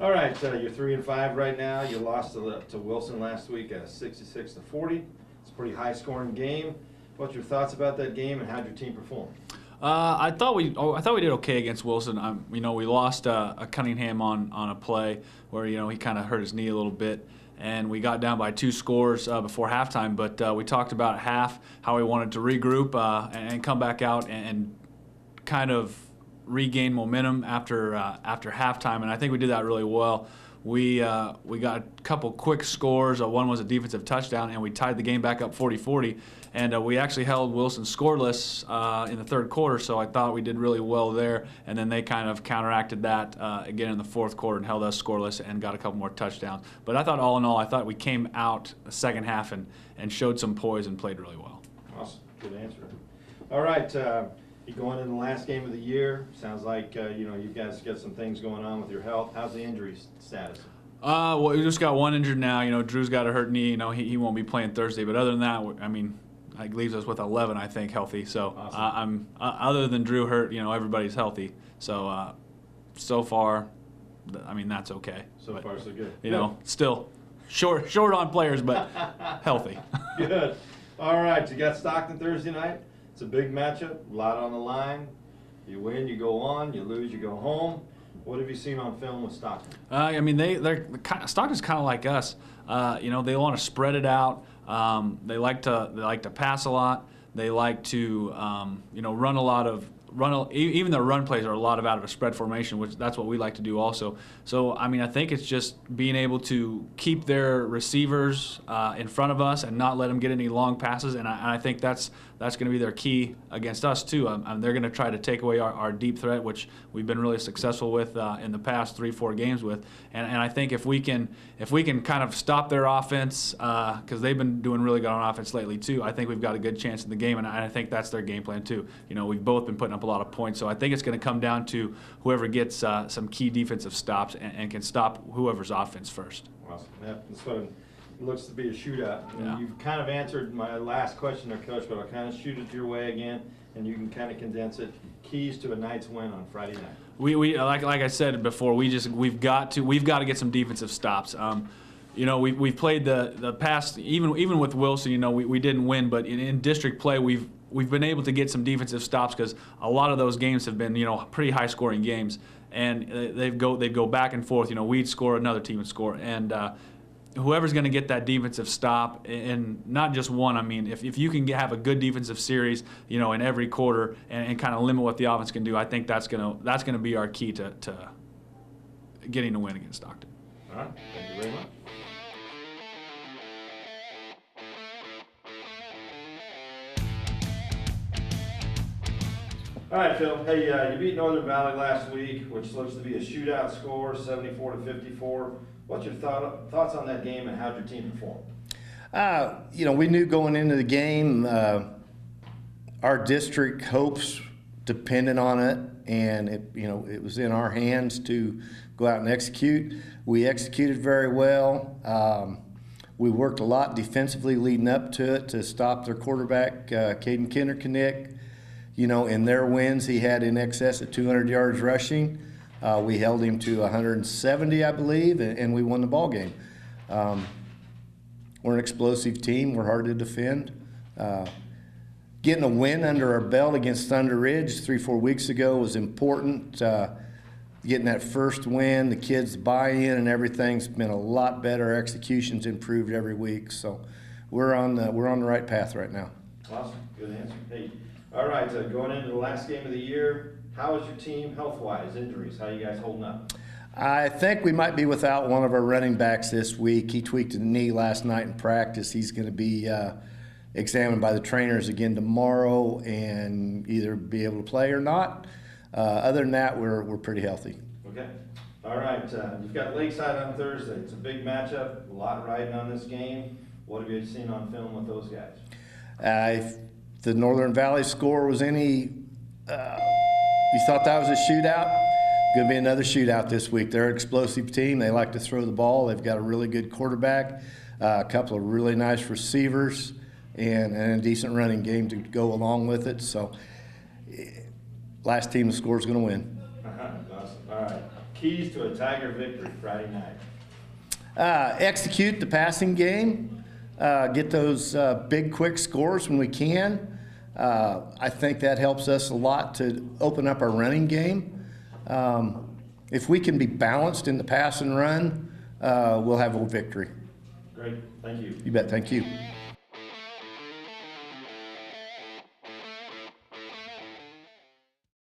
All right, you're 3-5 right now. You lost to Wilson last week, 66-40. It's a pretty high-scoring game. What's your thoughts about that game, and how'd your team perform? I thought we did okay against Wilson. We lost a Cunningham on a play where he kind of hurt his knee a little bit, and we got down by 2 scores before halftime. But we talked about at half how we wanted to regroup and come back out and kind of regain momentum after halftime, and I think we did that really well. We got a couple quick scores. One was a defensive touchdown, and we tied the game back up 40-40. And we actually held Wilson scoreless in the third quarter, so I thought we did really well there. And then they kind of counteracted that again in the fourth quarter and held us scoreless and got a couple more touchdowns. But I thought all in all, I thought we came out the second half and showed some poise and played really well. Awesome. Good answer. All right. You're going in the last game of the year. Sounds like you guys got some things going on with your health. How's the injury status? Well, we just got one injured now. Drew's got a hurt knee. He won't be playing Thursday. But other than that, it leaves us with 11, I think, healthy. So awesome. Other than Drew hurt, everybody's healthy. So so far, that's okay. So far, so good. Still short on players, but healthy. Good. All right, you got Stockton Thursday night. It's a big matchup, a lot on the line. You win, you go on. You lose, you go home. What have you seen on film with Stockton? Stockton's kind of like us. They want to spread it out. They like to pass a lot. They like to run a lot of even their run plays are a lot of out of a spread formation, which that's what we like to do also. So I think it's just being able to keep their receivers in front of us and not let them get any long passes, and I think that's going to be their key against us too. They're going to try to take away our deep threat, which we've been really successful with in the past 3-4 games with, and I think if we can kind of stop their offense, because they've been doing really good on offense lately too, I think we've got a good chance in the game, and I think that's their game plan too. We've both been putting up a lot of points, so I think it's going to come down to whoever gets some key defensive stops and can stop whoever's offense first. Awesome. That's what it looks to be a shootout. Yeah. You've kind of answered my last question there, Coach, but I'll kind of shoot it your way again, and you can kind of condense it. Keys to a night's win on Friday night. We like I said before, we've got to get some defensive stops. We've played the past, even with Wilson, we didn't win, but in district play we've been able to get some defensive stops because a lot of those games have been pretty high scoring games, and they go back and forth. We'd score, another team would score, and whoever's going to get that defensive stop, and not just one. If you can have a good defensive series, in every quarter and kind of limit what the offense can do, I think that's gonna be our key to getting a win against Stockton. All right, thank you very much. All right, Phil. Hey, you beat Northern Valley last week, which looks to be a shootout score, 74-54. What's your thoughts on that game, and how'd your team perform? We knew going into the game, our district hopes depended on it, and it was in our hands to go out and execute. We executed very well. We worked a lot defensively leading up to it to stop their quarterback, Caden Kinderknick. In their wins, he had in excess of 200 yards rushing. We held him to 170, I believe, and we won the ball game. We're an explosive team. We're hard to defend. Getting a win under our belt against Thunder Ridge 3-4 weeks ago was important. Getting that first win, the kids' buy-in and everything's been a lot better. Our execution's improved every week, so we're on the right path right now. Awesome, good answer. Hey, all right, going into the last game of the year, how is your team health-wise, injuries? How are you guys holding up? I think we might be without one of our running backs this week. He tweaked a knee last night in practice. He's going to be examined by the trainers again tomorrow and either be able to play or not. Other than that, we're pretty healthy. Okay. All right. You've got Lakeside on Thursday. It's a big matchup. A lot riding on this game. What have you seen on film with those guys? If the Northern Valley score was any, you thought that was a shootout? Going to be another shootout this week. They're an explosive team. They like to throw the ball. They've got a really good quarterback, a couple of really nice receivers, and a decent running game to go along with it. So, last team to score is going to win. Awesome. All right. keys to a Tiger victory Friday night? Execute the passing game, get those big, quick scores when we can. I think that helps us a lot to open up our running game. If we can be balanced in the pass and run, we'll have a victory. Great, thank you. You bet, thank you.